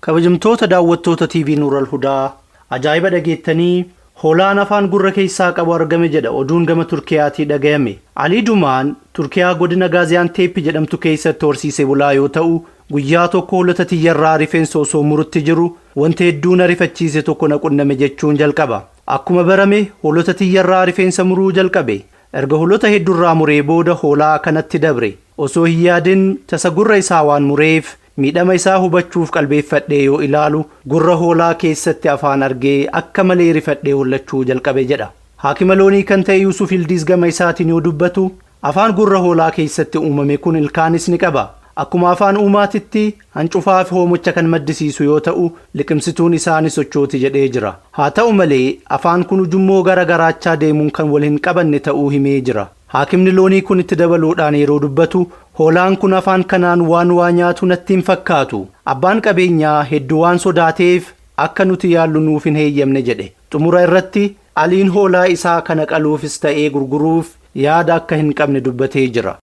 kabajamtoota daawwattoota TV Nuural Hudaa ajaa'iba dhageettanii hoolaan afaan gurra keessaa qabu argame jedha oduun gama Turkiyaatii dhagayame. Alii Dumaan Turkiyaa godina Gaziyaanteep jedhamtu keessatti horsiisee bulaa yoo ta'u guyyaa tokko hoolota tiyyarraa rifeensa osoo murutti jiru wanti hedduun ariifachiise tokko na qunname jechuun jalqaba. Akkuma barame hoolota tiyyarraa rifeensa muruu jalqabe. Erga hoolota hedduurraa muree booda hoolaa kanatti dabre. Osoo hin yaadin tasa gurra isaa waan mureef miidhama isaa hubachuuf qalbeeffadhee yoo ilaalu gurra hoolaa keessatti afaan argee akka malee rifadhee hollachuu jalqabe jedha. Haakima loonii kan ta'e Yusuf Ildiis gama isaatiin yoo dubbatu afaan gurra hoolaa keessatti uumame kun ilkaanis ni qaba. Akkuma afaan uumaatitti hancufaa fi hoomocha kan maddisiisu yoo ta'u liqimsituun isaanis sochooti jedhee jira. Haa ta'u malee afaan kun ujummoo gara garaachaa deemuun kan wal hin qabanne ta'uu himee jira. Haakimni loonii kun itti dabaluudhaan yeroo dubbatu hoolaan kun afaan kanaan waan nyaatu natti hin fakkaatu. Abbaan qabeenyaa hedduu waan sodaateef akka nuti yaallu nuuf hin heeyyamne jedhe. Xumura irratti Aliin hoolaa isaa kana qaluufis ta'ee gurguruuf yaada akka hin qabne dubbatee jira.